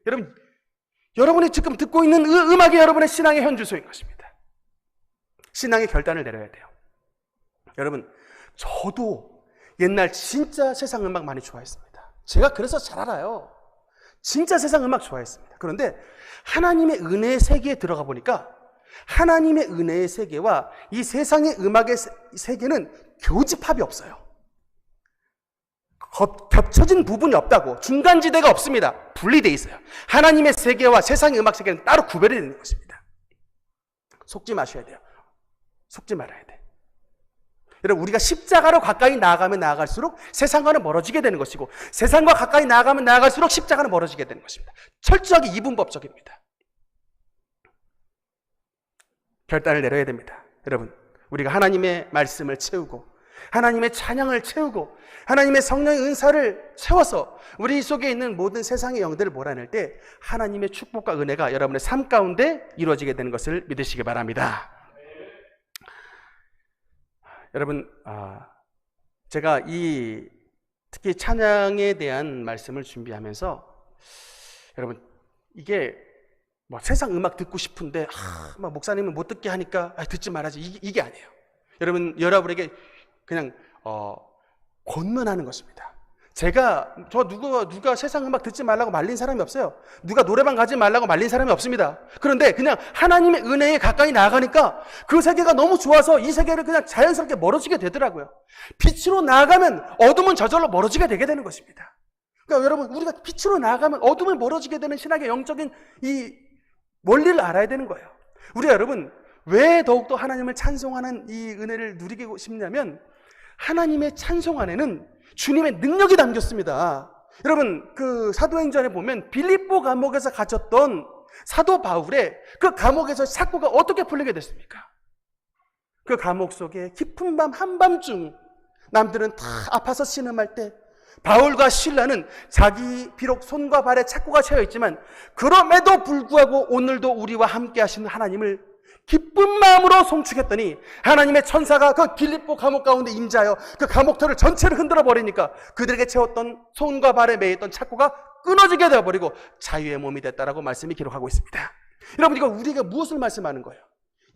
여러분이 지금 듣고 있는 음악이 여러분의 신앙의 현주소인 것입니다. 신앙의 결단을 내려야 돼요. 여러분, 저도 옛날 진짜 세상 음악 많이 좋아했습니다. 제가 그래서 잘 알아요. 진짜 세상 음악 좋아했습니다. 그런데 하나님의 은혜의 세계에 들어가 보니까 하나님의 은혜의 세계와 이 세상의 음악의 세계는 교집합이 없어요. 겹쳐진 부분이 없다고, 중간지대가 없습니다. 분리되어 있어요. 하나님의 세계와 세상의 음악 세계는 따로 구별이 되는 것입니다. 속지 마셔야 돼요. 속지 말아야 돼. 여러분, 우리가 십자가로 가까이 나아가면 나아갈수록 세상과는 멀어지게 되는 것이고, 세상과 가까이 나아가면 나아갈수록 십자가는 멀어지게 되는 것입니다. 철저하게 이분법적입니다. 결단을 내려야 됩니다. 여러분, 우리가 하나님의 말씀을 채우고 하나님의 찬양을 채우고 하나님의 성령의 은사를 채워서 우리 속에 있는 모든 세상의 영들을 몰아낼 때 하나님의 축복과 은혜가 여러분의 삶 가운데 이루어지게 되는 것을 믿으시기 바랍니다. 여러분, 제가 특히 찬양에 대한 말씀을 준비하면서 여러분, 이게 뭐 세상 음악 듣고 싶은데 막 목사님은 못 듣게 하니까 듣지 말아야지, 이게 아니에요. 여러분에게 그냥 권면하는 것입니다. 누가 세상 음악 듣지 말라고 말린 사람이 없어요. 누가 노래방 가지 말라고 말린 사람이 없습니다. 그런데 그냥 하나님의 은혜에 가까이 나아가니까 그 세계가 너무 좋아서 이 세계를 그냥 자연스럽게 멀어지게 되더라고요. 빛으로 나아가면 어둠은 저절로 멀어지게 되게 되는 것입니다. 그러니까 여러분, 우리가 빛으로 나아가면 어둠을 멀어지게 되는 신학의 영적인 이 원리를 알아야 되는 거예요. 우리가 여러분, 왜 더욱더 하나님을 찬송하는 이 은혜를 누리고 싶냐면 하나님의 찬송 안에는 주님의 능력이 담겼습니다. 여러분, 그 사도행전에 보면 빌립보 감옥에서 갇혔던 사도 바울의 그 감옥에서 사고가 어떻게 풀리게 됐습니까? 그 감옥 속에 깊은 밤 한밤중 남들은 다 아파서 신음할 때 바울과 실라는 자기 비록 손과 발에 착고가 채여 있지만 그럼에도 불구하고 오늘도 우리와 함께 하시는 하나님을 기쁜 마음으로 송축했더니 하나님의 천사가 그 빌립보 감옥 가운데 임재하여 그 감옥터를 전체를 흔들어 버리니까 그들에게 채웠던 손과 발에 매였던 착고가 끊어지게 되어버리고 자유의 몸이 됐다라고 말씀이 기록하고 있습니다. 여러분, 이거 우리가 무엇을 말씀하는 거예요?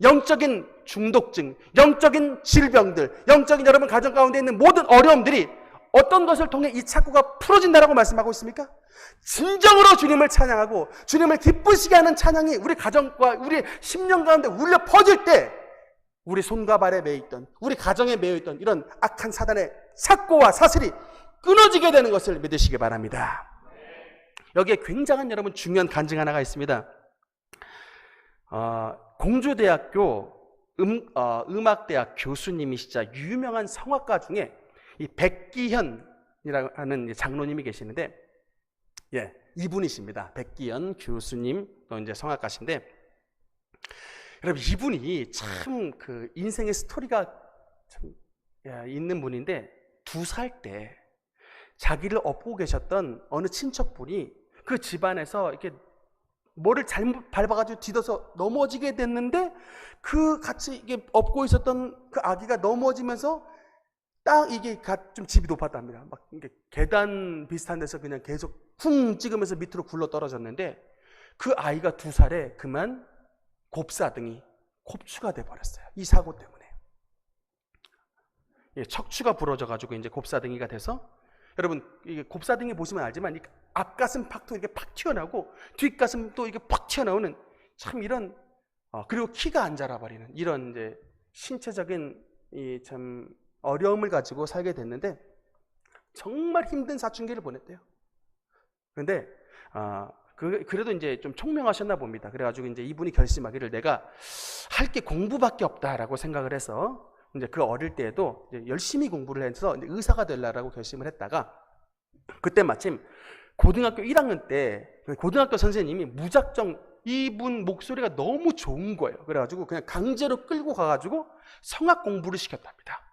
영적인 중독증, 영적인 질병들, 영적인 여러분 가정 가운데 있는 모든 어려움들이 어떤 것을 통해 이 착고가 풀어진다라고 말씀하고 있습니까? 진정으로 주님을 찬양하고 주님을 기쁘시게 하는 찬양이 우리 가정과 우리 심령 가운데 울려 퍼질 때 우리 손과 발에 매여있던, 우리 가정에 매여있던 이런 악한 사단의 착고와 사슬이 끊어지게 되는 것을 믿으시기 바랍니다. 여기에 굉장한 여러분 중요한 간증 하나가 있습니다. 공주대학교 음악대학 교수님이시자 유명한 성악가 중에 이 백기현이라고 하는 장로님이 계시는데, 이분이십니다. 백기현 교수님, 또 이제 성악가신데, 여러분, 이분이 참 그 인생의 스토리가 참 있는 분인데, 2살 때 자기를 업고 계셨던 어느 친척분이 그 집안에서 이렇게 뭐를 잘못 밟아가지고 뒤져서 넘어지게 됐는데, 그 같이 이게 업고 있었던 그 아기가 넘어지면서 이게 좀 집이 높았답니다. 막 이게 계단 비슷한 데서 그냥 계속 쿵 찍으면서 밑으로 굴러 떨어졌는데 그 아이가 2살에 그만 곱사등이 곱추가 돼 버렸어요. 이 사고 때문에. 척추가 부러져가지고 이제 곱사등이가 돼서, 여러분 이게 곱사등이 보시면 알지만 이 앞가슴 팍도 이렇게 팍 튀어나오고 뒷가슴 또 이렇게 팍 튀어나오는 참 이런 그리고 키가 안 자라버리는 이런 이제 신체적인 이 참 어려움을 가지고 살게 됐는데 정말 힘든 사춘기를 보냈대요. 그런데 그래도 이제 좀 총명하셨나 봅니다. 그래가지고 이제 이분이 결심하기를 내가 할 게 공부밖에 없다라고 생각을 해서 이제 그 어릴 때에도 이제 열심히 공부를 해서 이제 의사가 되려고 결심을 했다가 그때 마침 고등학교 1학년 때 고등학교 선생님이 무작정 이분 목소리가 너무 좋은 거예요. 그래가지고 그냥 강제로 끌고 가가지고 성악 공부를 시켰답니다.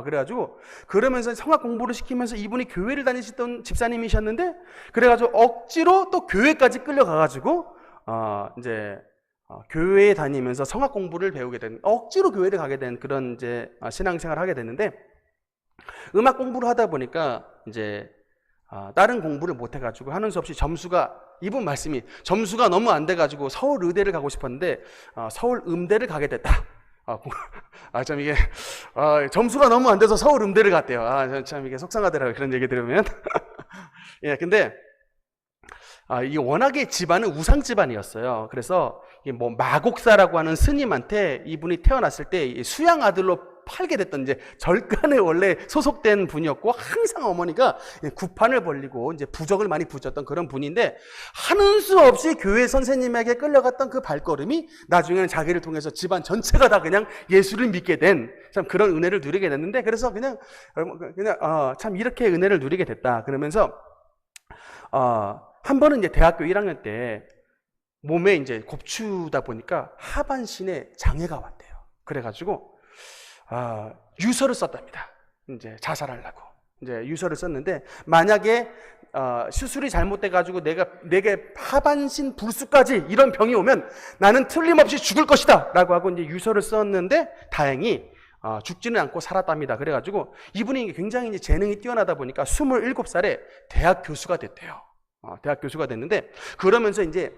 그래가지고 그러면서 성악 공부를 시키면서 이분이 교회를 다니시던 집사님이셨는데 그래가지고 억지로 또 교회까지 끌려가가지고 이제 교회에 다니면서 성악 공부를 배우게 된, 억지로 교회를 가게 된 그런 이제 신앙생활을 하게 됐는데, 음악 공부를 하다 보니까 이제 다른 공부를 못 해가지고 하는 수 없이 이분 말씀이 점수가 너무 안 돼가지고 서울 의대를 가고 싶었는데 서울 음대를 가게 됐다. 참 이게 점수가 너무 안 돼서 서울 음대를 갔대요. 참 이게 속상하더라고요, 그런 얘기 들으면. 예, 근데 이게 워낙에 집안은 우상 집안이었어요. 그래서 뭐 마곡사라고 하는 스님한테 이분이 태어났을 때 수양 아들로 팔게 됐던 이제 절간에 원래 소속된 분이었고, 항상 어머니가 구판을 벌리고 이제 부적을 많이 붙였던 그런 분인데, 하는 수 없이 교회 선생님에게 끌려갔던 그 발걸음이 나중에는 자기를 통해서 집안 전체가 다 그냥 예수를 믿게 된 참 그런 은혜를 누리게 됐는데, 그래서 그냥 참 이렇게 은혜를 누리게 됐다 그러면서 한 번은 이제 대학교 1학년 때 몸에 이제 곱추다 보니까 하반신에 장애가 왔대요. 그래가지고 유서를 썼답니다. 이제 자살하려고 이제 유서를 썼는데, 만약에 수술이 잘못돼가지고 내게 하반신 불수까지 이런 병이 오면 나는 틀림없이 죽을 것이다 라고 하고 이제 유서를 썼는데, 다행히 죽지는 않고 살았답니다. 그래가지고 이분이 굉장히 이제 재능이 뛰어나다 보니까 27살에 대학 교수가 됐대요. 대학 교수가 됐는데, 그러면서 이제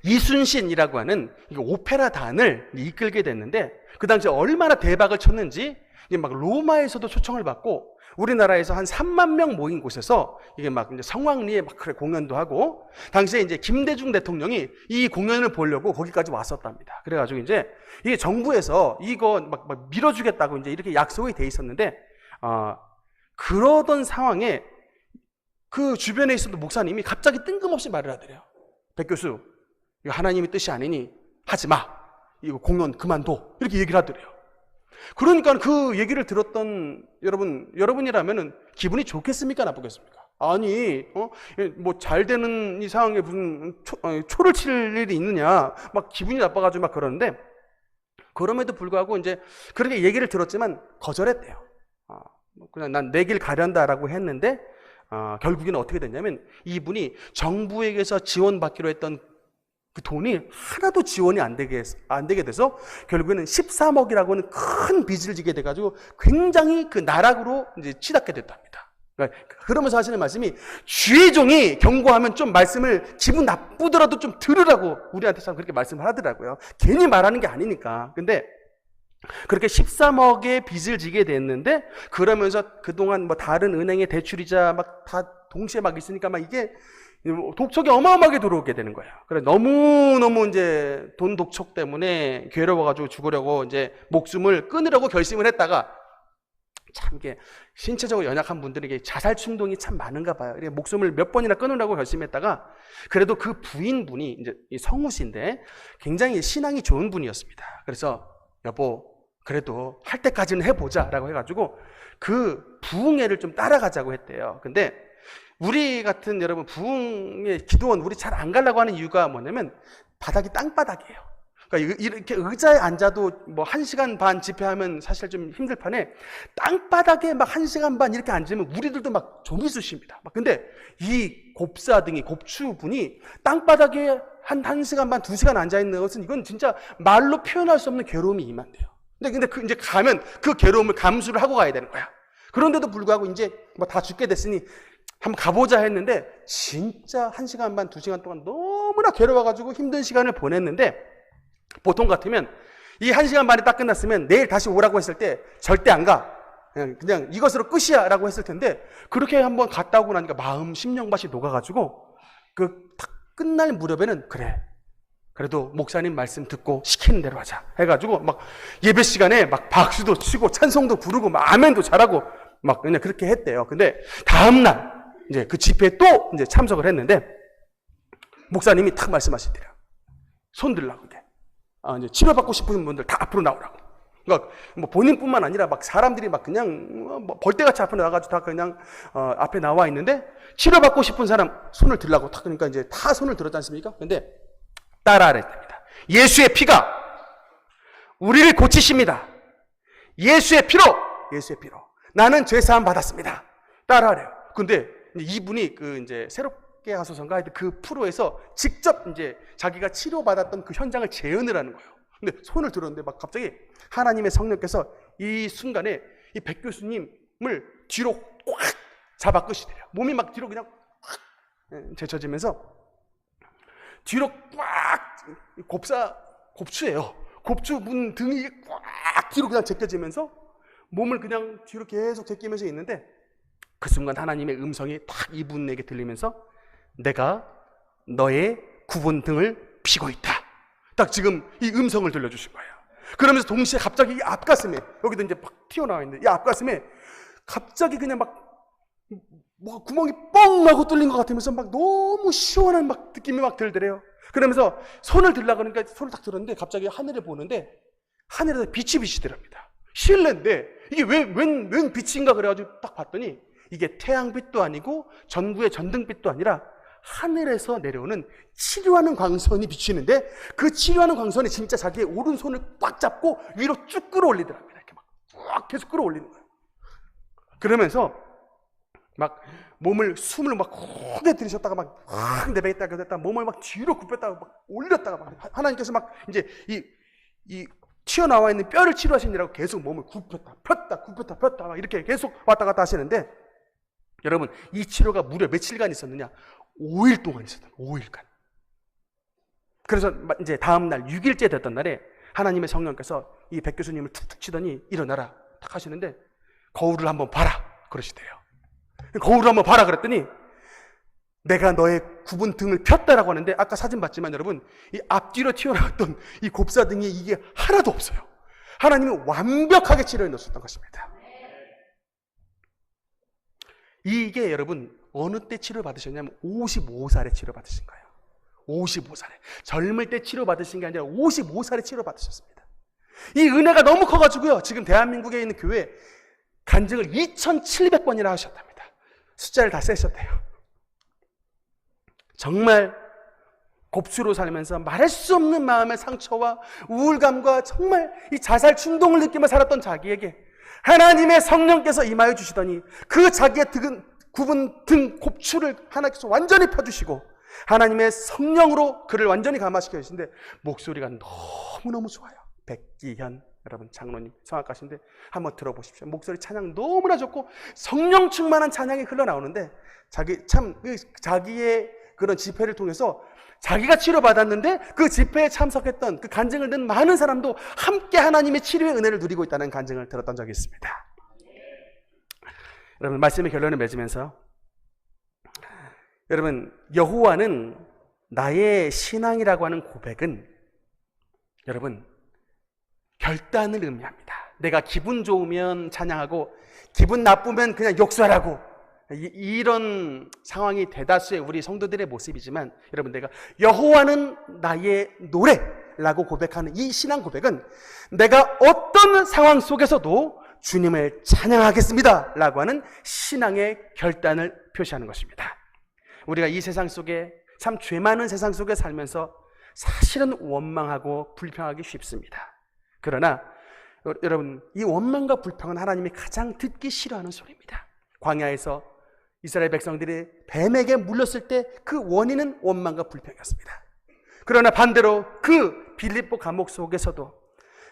이순신이라고 하는 오페라 단을 이끌게 됐는데, 그 당시에 얼마나 대박을 쳤는지 이게 막 로마에서도 초청을 받고, 우리나라에서 한 3만 명 모인 곳에서 이게 막 이제 성황리에 막 그래 공연도 하고, 당시에 이제 김대중 대통령이 이 공연을 보려고 거기까지 왔었답니다. 그래가지고 이제 이게 정부에서 이거 막 밀어주겠다고 이제 이렇게 약속이 돼 있었는데, 그러던 상황에 그 주변에 있었던 목사님이 갑자기 뜬금없이 말을 하더래요. 백 교수, 이거 하나님의 뜻이 아니니 하지 마. 이거 공연 그만둬. 이렇게 얘기를 하더래요. 그러니까 그 얘기를 들었던 여러분이라면은 기분이 좋겠습니까? 나쁘겠습니까? 아니, 뭐 잘 되는 이 상황에 무슨 초를 칠 일이 있느냐. 막 기분이 나빠가지고 막 그러는데, 그럼에도 불구하고 이제 그렇게 얘기를 들었지만 거절했대요. 그냥 난 내 길 가련다라고 했는데, 결국에는 어떻게 됐냐면 이분이 정부에게서 지원받기로 했던 그 돈이 하나도 지원이 안 되게 돼서 결국에는 13억이라고 하는 큰 빚을 지게 돼가지고 굉장히 그 나락으로 이제 치닫게 됐답니다. 그러면서 하시는 말씀이, 주의 종이 경고하면 좀 말씀을 기분 나쁘더라도 좀 들으라고 우리한테 참 그렇게 말씀을 하더라고요. 괜히 말하는 게 아니니까. 근데 그렇게 13억의 빚을 지게 됐는데, 그러면서 그동안 뭐 다른 은행의 대출이자 막 다 동시에 막 있으니까 막 이게 독촉이 어마어마하게 들어오게 되는 거예요. 그래 너무 이제 돈 독촉 때문에 괴로워가지고 죽으려고 이제 목숨을 끊으려고 결심을 했다가, 참 이게 신체적으로 연약한 분들에게 자살 충동이 참 많은가 봐요. 목숨을 몇 번이나 끊으려고 결심했다가, 그래도 그 부인분이 이제 성우 씨인데 굉장히 신앙이 좋은 분이었습니다. 그래서 여보, 그래도 할 때까지는 해보자라고 해가지고 그 부흥회를 좀 따라가자고 했대요. 근데 우리 같은 여러분 부흥회 기도원 우리 잘 안 가려고 하는 이유가 뭐냐면 바닥이 땅바닥이에요. 그러니까 이렇게 의자에 앉아도 뭐 1시간 반 집회하면 사실 좀 힘들 판에 땅바닥에 막 1시간 반 이렇게 앉으면 우리들도 막 종이 쑤십니다. 근데 이 곱사등이 곱추분이 땅바닥에 한 1시간 반 2시간 앉아있는 것은 이건 진짜 말로 표현할 수 없는 괴로움이 임한대요. 근데 이제 가면 그 괴로움을 감수를 하고 가야 되는 거야. 그런데도 불구하고 이제 뭐 다 죽게 됐으니 한번 가보자 했는데, 진짜 1시간 반 2시간 동안 너무나 괴로워가지고 힘든 시간을 보냈는데, 보통 같으면 이 1시간 반이 딱 끝났으면 내일 다시 오라고 했을 때 절대 안 가. 그냥 이것으로 끝이야 라고 했을 텐데, 그렇게 한번 갔다 오고 나니까 마음 심령밭이 녹아가지고 그 딱 끝날 무렵에는 그래, 그래도 목사님 말씀 듣고 시키는 대로 하자 해가지고 막 예배 시간에 막 박수도 치고 찬송도 부르고 막 아멘도 잘하고 막 그냥 그렇게 했대요. 근데 다음날 이제 그 집회에 또 이제 참석을 했는데, 목사님이 탁 말씀하시더래요. 손 들라고 이게. 이제 치료받고 싶은 분들 다 앞으로 나오라고. 그러니까 뭐 본인뿐만 아니라 막 사람들이 막 그냥 뭐 벌떼같이 앞에 나와가지고 다 그냥 앞에 나와 있는데, 치료받고 싶은 사람 손을 들라고 탁, 그러니까 이제 다 손을 들었지 않습니까? 근데 따라하랬답니다. 예수의 피가 우리를 고치십니다. 예수의 피로 나는 죄사함 받았습니다. 따라하래요. 근데 이분이 그 이제 새롭게 어떻게 하소서인가 하여튼 그 프로에서 직접 이제 자기가 치료받았던 그 현장을 재현을 하는 거예요. 근데 손을 들었는데 막 갑자기 하나님의 성령께서 이 순간에 이 백 교수님을 뒤로 꽉 잡아 끄시더래요. 몸이 막 뒤로 그냥 확 제쳐지면서 뒤로 꽉 곱추예요. 곱추 문 등이 꽉 뒤로 그냥 제껴지면서 몸을 그냥 뒤로 계속 제끼면서 있는데 그 순간 하나님의 음성이 딱 이분에게 들리면서 내가 너의 굽은 등을 피고 있다. 딱 지금 이 음성을 들려주신 거예요. 그러면서 동시에 갑자기 이 앞가슴에 여기도 이제 막 튀어나와 있는데 이 앞가슴에 갑자기 그냥 막 뭐 구멍이 뻥 하고 뚫린 것 같으면서 막 너무 시원한 막 느낌이 막 들더래요. 그러면서 손을 들라고 그러니까 손을 딱 들었는데 갑자기 하늘을 보는데 하늘에서 빛이 비치더랍니다. 실내인데 이게 웬 빛인가 그래가지고 딱 봤더니 이게 태양빛도 아니고 전구의 전등빛도 아니라 하늘에서 내려오는 치료하는 광선이 비치는데 그 치료하는 광선이 진짜 자기의 오른손을 꽉 잡고 위로 쭉 끌어올리더랍니다. 이렇게 막 계속 끌어올리는 거예요. 그러면서 막 숨을 막 크게 들이셨다가 막 확 내뱉다가 됐다 몸을 막 뒤로 굽혔다가 막 올렸다가 막 하나님께서 막 이제 이 튀어나와 있는 뼈를 치료하시느라고 계속 몸을 굽혔다 폈다 막 이렇게 계속 왔다 갔다 하시는데 여러분 이 치료가 무려 며칠간 있었느냐? 5일 동안 있었던 5일간. 그래서 이제 다음 날 6일째 됐던 날에 하나님의 성령께서 이 백 교수님을 툭툭 치더니 일어나라 딱 하시는데 거울을 한번 봐라 그러시대요. 거울을 한번 봐라 그랬더니 내가 너의 굽은 등을 폈다라고 하는데 아까 사진 봤지만 여러분 이 앞뒤로 튀어나왔던 이 곱사등이 이게 하나도 없어요. 하나님이 완벽하게 치료해 놓으셨던 것입니다. 이게 여러분 어느 때 치료 받으셨냐면 55살에 치료 받으신 거예요. 55살에 젊을 때 치료 받으신 게 아니라 55살에 치료 받으셨습니다. 이 은혜가 너무 커가지고요 지금 대한민국에 있는 교회 간증을 2700번이나 하셨답니다. 숫자를 다 세셨대요. 정말 곱추로 살면서 말할 수 없는 마음의 상처와 우울감과 정말 이 자살 충동을 느끼며 살았던 자기에게 하나님의 성령께서 임하여 주시더니 그 자기의 굽은 등 곱추를 하나님께서 완전히 펴주시고 하나님의 성령으로 그를 완전히 감화시켜 주시는데 목소리가 너무너무 좋아요. 백기현 여러분 장로님 성악가신데 한번 들어보십시오. 목소리 찬양 너무나 좋고 성령 충만한 찬양이 흘러나오는데 자기의 그런 집회를 통해서 자기가 치료받았는데 그 집회에 참석했던 그 간증을 듣는 많은 사람도 함께 하나님의 치료의 은혜를 누리고 있다는 간증을 들었던 적이 있습니다. 여러분 말씀의 결론을 맺으면서 여러분 여호와는 나의 신앙이라고 하는 고백은 여러분 결단을 의미합니다. 내가 기분 좋으면 찬양하고 기분 나쁘면 그냥 욕설하고 이런 상황이 대다수의 우리 성도들의 모습이지만 여러분 내가 여호와는 나의 노래라고 고백하는 이 신앙 고백은 내가 어떤 상황 속에서도 주님을 찬양하겠습니다 라고 하는 신앙의 결단을 표시하는 것입니다. 우리가 이 세상 속에 참 죄 많은 세상 속에 살면서 사실은 원망하고 불평하기 쉽습니다. 그러나 여러분 이 원망과 불평은 하나님이 가장 듣기 싫어하는 소리입니다. 광야에서 이스라엘 백성들이 뱀에게 물렸을 때 그 원인은 원망과 불평이었습니다. 그러나 반대로 그 빌립보 감옥 속에서도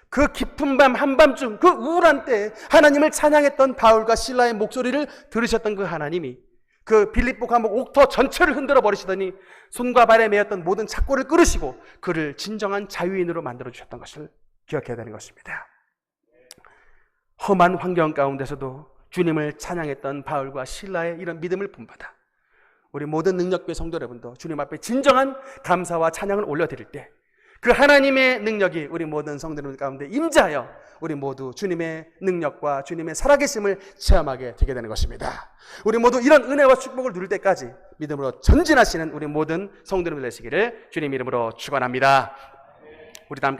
그 깊은 밤 한밤중 그 우울한 때에 하나님을 찬양했던 바울과 실라의 목소리를 들으셨던 그 하나님이 그 빌립보 감옥 옥터 전체를 흔들어 버리시더니 손과 발에 매였던 모든 착고를 끊으시고 그를 진정한 자유인으로 만들어 주셨던 것을 기억해야 되는 것입니다. 험한 환경 가운데서도 주님을 찬양했던 바울과 실라의 이런 믿음을 본받아 우리 모든 능력교회 성도 여러분도 주님 앞에 진정한 감사와 찬양을 올려드릴 때 그 하나님의 능력이 우리 모든 성도들 가운데 임재하여 우리 모두 주님의 능력과 주님의 살아계심을 체험하게 되게 되는 것입니다. 우리 모두 이런 은혜와 축복을 누릴 때까지 믿음으로 전진하시는 우리 모든 성도들 되시기를 주님 이름으로 축원합니다. 우리 다 함께